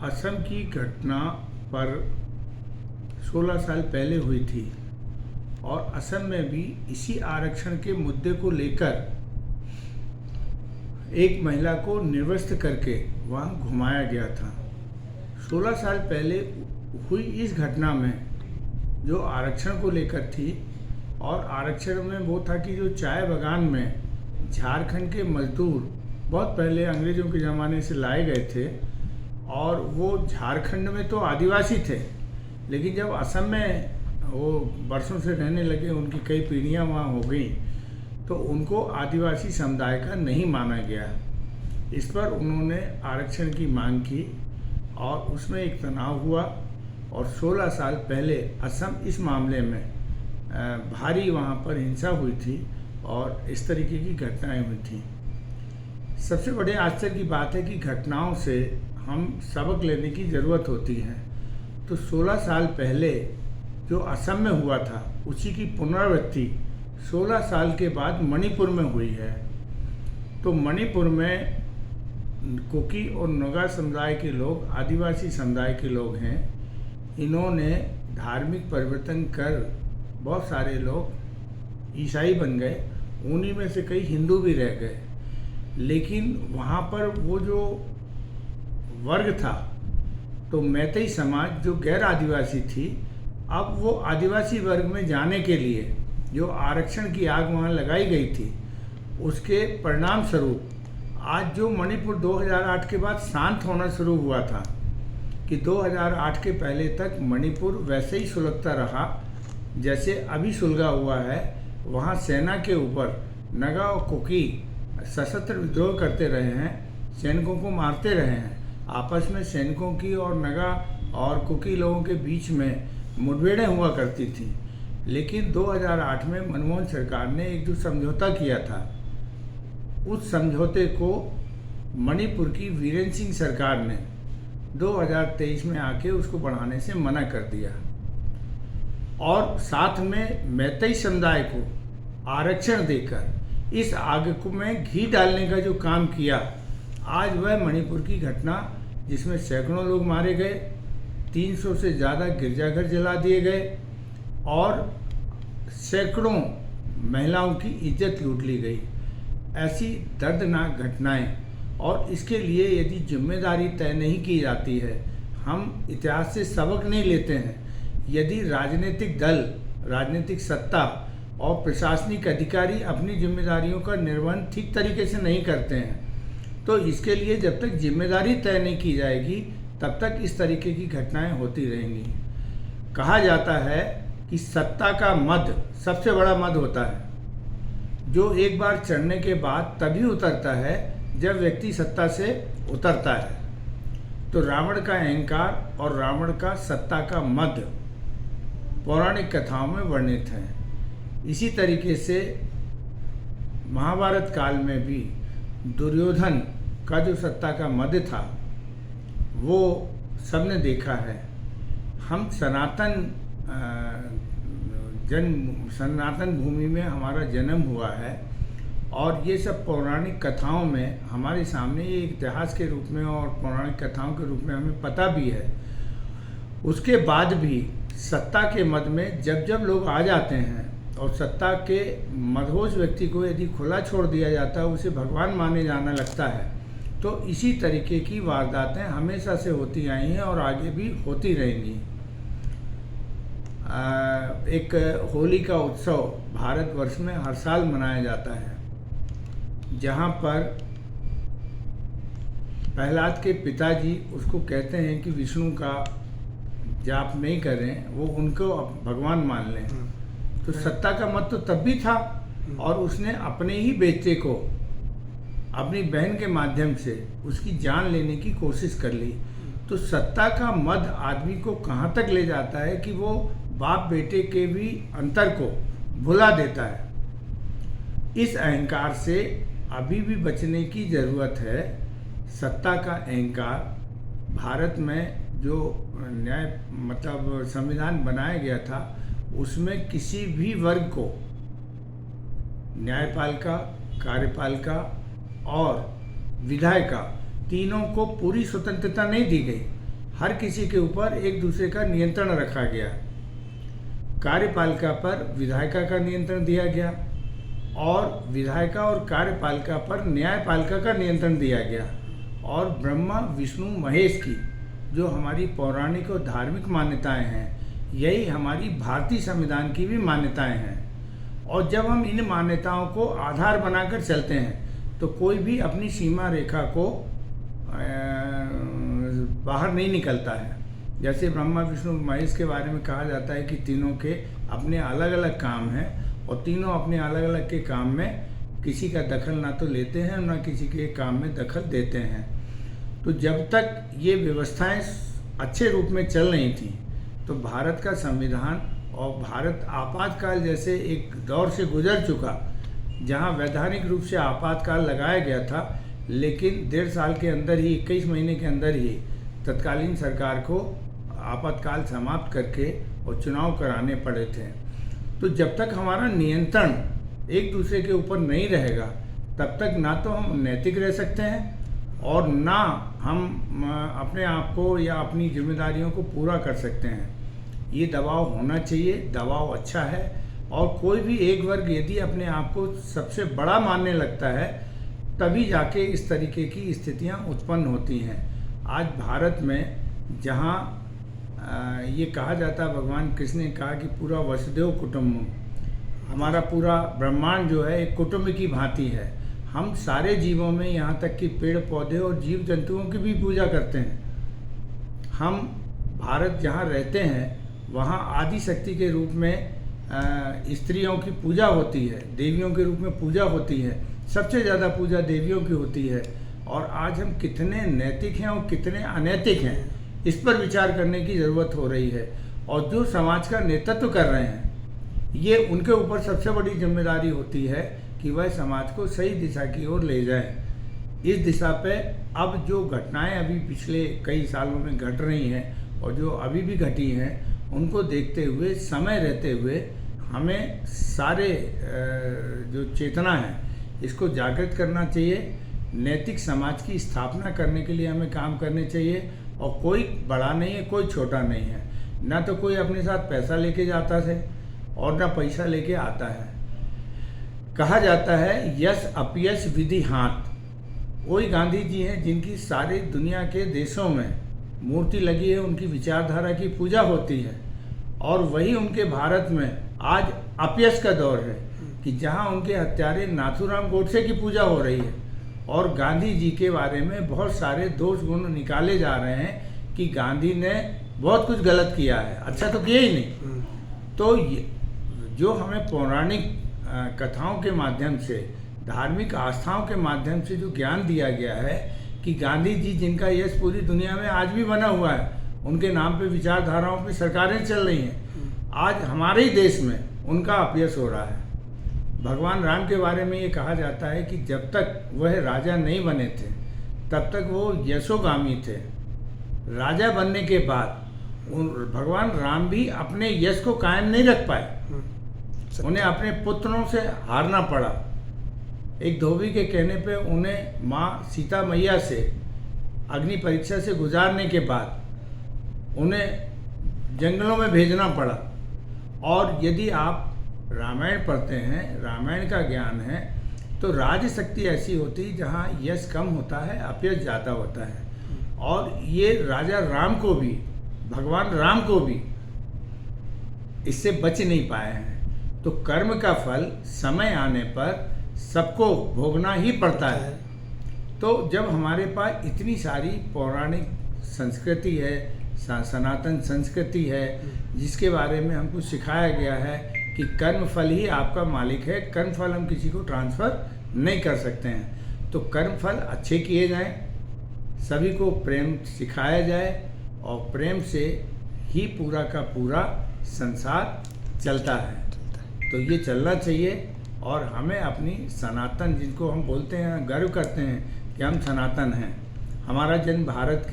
असम की घटना पर 16 साल पहले हुई थी और असम में भी इसी आरक्षण के मुद्दे को लेकर एक महिला को निर्वस्त्र करके वहाँ घुमाया गया था। 16 साल पहले हुई इस घटना में जो आरक्षण को लेकर थी, और आरक्षण में वो था कि जो चाय बागान में झारखंड के मजदूर बहुत पहले अंग्रेज़ों के ज़माने से लाए गए थे और वो झारखंड में तो आदिवासी थे, लेकिन जब असम में वो बरसों से रहने लगे, उनकी कई पीढ़ियाँ वहाँ हो गई, तो उनको आदिवासी समुदाय का नहीं माना गया। इस पर उन्होंने आरक्षण की मांग की और उसमें एक तनाव हुआ और 16 साल पहले असम इस मामले में भारी वहाँ पर हिंसा हुई थी और इस तरीके की घटनाएं हुई थी। सबसे बड़े आश्चर्य की बात है कि घटनाओं से हम सबक लेने की ज़रूरत होती है। तो 16 साल पहले जो असम में हुआ था उसी की पुनरावृत्ति 16 साल के बाद मणिपुर में हुई है। तो मणिपुर में कुकी और नगा समुदाय के लोग, आदिवासी समुदाय के लोग हैं। इन्होंने धार्मिक परिवर्तन कर बहुत सारे लोग ईसाई बन गए, उन्हीं में से कई हिंदू भी रह गए। लेकिन वहाँ पर वो जो वर्ग था, तो मैतेई समाज जो गैर आदिवासी थी, अब वो आदिवासी वर्ग में जाने के लिए जो आरक्षण की आग वहाँ लगाई गई थी, उसके परिणाम स्वरूप आज जो मणिपुर 2008 के बाद शांत होना शुरू हुआ था, कि 2008 के पहले तक मणिपुर वैसे ही सुलगता रहा जैसे अभी सुलगा हुआ है। वहाँ सेना के ऊपर नगा और कुकी सशस्त्र विद्रोह करते रहे हैं, सैनिकों को मारते रहे हैं। आपस में सैनिकों की और नगा और कुकी लोगों के बीच में मुठभेड़ें हुआ करती थी। लेकिन 2008 में मनमोहन सरकार ने एक जो समझौता किया था, उस समझौते को मणिपुर की वीरेंद्र सिंह सरकार ने 2023 में आके उसको बढ़ाने से मना कर दिया और साथ में मैतेई समुदाय को आरक्षण देकर इस आग को में घी डालने का जो काम किया। आज वह मणिपुर की घटना जिसमें सैकड़ों लोग मारे गए, 300 से ज़्यादा गिरजाघर जला दिए गए और सैकड़ों महिलाओं की इज्जत लूट ली गई, ऐसी दर्दनाक घटनाएं। और इसके लिए यदि जिम्मेदारी तय नहीं की जाती है, हम इतिहास से सबक नहीं लेते हैं, यदि राजनीतिक दल, राजनीतिक सत्ता और प्रशासनिक अधिकारी अपनी जिम्मेदारियों का निर्वहन ठीक तरीके से नहीं करते हैं, तो इसके लिए जब तक जिम्मेदारी तय नहीं की जाएगी तब तक इस तरीके की घटनाएं होती रहेंगी। कहा जाता है कि सत्ता का मद सबसे बड़ा मद होता है, जो एक बार चढ़ने के बाद तभी उतरता है जब व्यक्ति सत्ता से उतरता है। तो रावण का अहंकार और रावण का सत्ता का मद पौराणिक कथाओं में वर्णित है। इसी तरीके से महाभारत काल में भी दुर्योधन का जो सत्ता का मद था वो सबने देखा है। हम सनातन भूमि में हमारा जन्म हुआ है और ये सब पौराणिक कथाओं में हमारे सामने ये इतिहास के रूप में और पौराणिक कथाओं के रूप में हमें पता भी है। उसके बाद भी सत्ता के मद में जब जब लोग आ जाते हैं और सत्ता के मदहोश व्यक्ति को यदि खुला छोड़ दिया जाता है, उसे भगवान माने जाना लगता है, तो इसी तरीके की वारदातें हमेशा से होती आई हैं और आगे भी होती रहेंगी। एक होली का उत्सव भारतवर्ष में हर साल मनाया जाता है, जहाँ पर प्रहलाद के पिताजी उसको कहते हैं कि विष्णु का जाप नहीं करें, वो उनको भगवान मान लें। तो सत्ता का मत तो तब भी था और उसने अपने ही बेटे को अपनी बहन के माध्यम से उसकी जान लेने की कोशिश कर ली। तो सत्ता का मद आदमी को कहाँ तक ले जाता है कि वो बाप बेटे के भी अंतर को भुला देता है। इस अहंकार से अभी भी बचने की ज़रूरत है। सत्ता का अहंकार, भारत में जो न्याय संविधान बनाया गया था, उसमें किसी भी वर्ग को, न्यायपालिका, कार्यपालिका और विधायिका, तीनों को पूरी स्वतंत्रता नहीं दी गई। हर किसी के ऊपर एक दूसरे का नियंत्रण रखा गया। कार्यपालिका पर विधायिका का नियंत्रण दिया गया और विधायिका और कार्यपालिका पर न्यायपालिका का नियंत्रण दिया गया। और ब्रह्मा विष्णु महेश की जो हमारी पौराणिक और धार्मिक मान्यताएं हैं, यही हमारी भारतीय संविधान की भी मान्यताएं हैं। और जब हम इन मान्यताओं को आधार बनाकर चलते हैं तो कोई भी अपनी सीमा रेखा को बाहर नहीं निकलता है। जैसे ब्रह्मा विष्णु महेश के बारे में कहा जाता है कि तीनों के अपने अलग अलग काम हैं और तीनों अपने अलग अलग के काम में किसी का दखल ना तो लेते हैं ना किसी के काम में दखल देते हैं। तो जब तक ये व्यवस्थाएं अच्छे रूप में चल रही थी तो भारत का संविधान और भारत आपातकाल जैसे एक दौर से गुजर चुका, जहां वैधानिक रूप से आपातकाल लगाया गया था, लेकिन 1.5 साल के अंदर ही 21 महीने के अंदर ही तत्कालीन सरकार को आपातकाल समाप्त करके और चुनाव कराने पड़े थे। तो जब तक हमारा नियंत्रण एक दूसरे के ऊपर नहीं रहेगा तब तक ना तो हम नैतिक रह सकते हैं और ना हम अपने आप को या अपनी जिम्मेदारियों को पूरा कर सकते हैं। ये दबाव होना चाहिए, दबाव अच्छा है। और कोई भी एक वर्ग यदि अपने आप को सबसे बड़ा मानने लगता है तभी जाके इस तरीके की स्थितियां उत्पन्न होती हैं। आज भारत में जहां ये कहा जाता है, भगवान कृष्ण ने कहा कि पूरा वसुदेव कुटुंबकम, हमारा पूरा ब्रह्मांड जो है एक कुटुंब की भांति है। हम सारे जीवों में, यहाँ तक कि पेड़ पौधे और जीव जंतुओं की भी पूजा करते हैं। हम भारत जहाँ रहते हैं वहाँ आदि शक्ति के रूप में स्त्रियों की पूजा होती है, देवियों के रूप में पूजा होती है। सबसे ज़्यादा पूजा देवियों की होती है। और आज हम कितने नैतिक हैं और कितने अनैतिक हैं, इस पर विचार करने की ज़रूरत हो रही है। और जो समाज का नेतृत्व कर रहे हैं, ये उनके ऊपर सबसे बड़ी जिम्मेदारी होती है कि वह समाज को सही दिशा की ओर ले जाए। इस दिशा पे अब जो घटनाएं अभी पिछले कई सालों में घट रही हैं और जो अभी भी घटी हैं, उनको देखते हुए, समय रहते हुए हमें सारे जो चेतना है इसको जागृत करना चाहिए। नैतिक समाज की स्थापना करने के लिए हमें काम करने चाहिए। और कोई बड़ा नहीं है, कोई छोटा नहीं है। ना तो कोई अपने साथ पैसा लेके जाता है और ना पैसा लेके आता है। कहा जाता है यश अपयश विधि हाथ। वही गांधी जी हैं जिनकी सारी दुनिया के देशों में मूर्ति लगी है, उनकी विचारधारा की पूजा होती है। और वही उनके भारत में आज अपयश का दौर है कि जहां उनके हत्यारे नाथूराम गोडसे की पूजा हो रही है। और गांधी जी के बारे में बहुत सारे दोष गुण निकाले जा रहे हैं कि गांधी ने बहुत कुछ गलत किया है, अच्छा तो किया ही नहीं। तो जो हमें पौराणिक कथाओं के माध्यम से, धार्मिक आस्थाओं के माध्यम से जो ज्ञान दिया गया है कि गांधी जी जिनका यश पूरी दुनिया में आज भी बना हुआ है, उनके नाम पे विचारधाराओं पे सरकारें चल रही हैं, आज हमारे ही देश में उनका अपयश हो रहा है। भगवान राम के बारे में ये कहा जाता है कि जब तक वह राजा नहीं बने थे तब तक वो यशोगामी थे। राजा बनने के बाद भगवान राम भी अपने यश को कायम नहीं रख पाए, उन्हें अपने पुत्रों से हारना पड़ा। एक धोबी के कहने पे उन्हें माँ सीता मैया से अग्नि परीक्षा से गुजारने के बाद उन्हें जंगलों में भेजना पड़ा। और यदि आप रामायण पढ़ते हैं, रामायण का ज्ञान है, तो राज शक्ति ऐसी होती है जहाँ यश कम होता है, अपयश ज़्यादा होता है। और ये राजा राम को भी, भगवान राम को भी इससे बच नहीं पाए हैं। तो कर्म का फल समय आने पर सबको भोगना ही पड़ता है। तो जब हमारे पास इतनी सारी पौराणिक संस्कृति है, सनातन संस्कृति है, जिसके बारे में हमको सिखाया गया है कि कर्म फल ही आपका मालिक है, कर्म फल हम किसी को ट्रांसफ़र नहीं कर सकते हैं। तो कर्म फल अच्छे किए जाएं, सभी को प्रेम सिखाया जाए और प्रेम से ही पूरा का पूरा संसार चलता है। तो ये चलना चाहिए। और हमें अपनी सनातन, जिनको हम बोलते हैं, गर्व करते हैं कि हम सनातन हैं, हमारा जन्म भारत की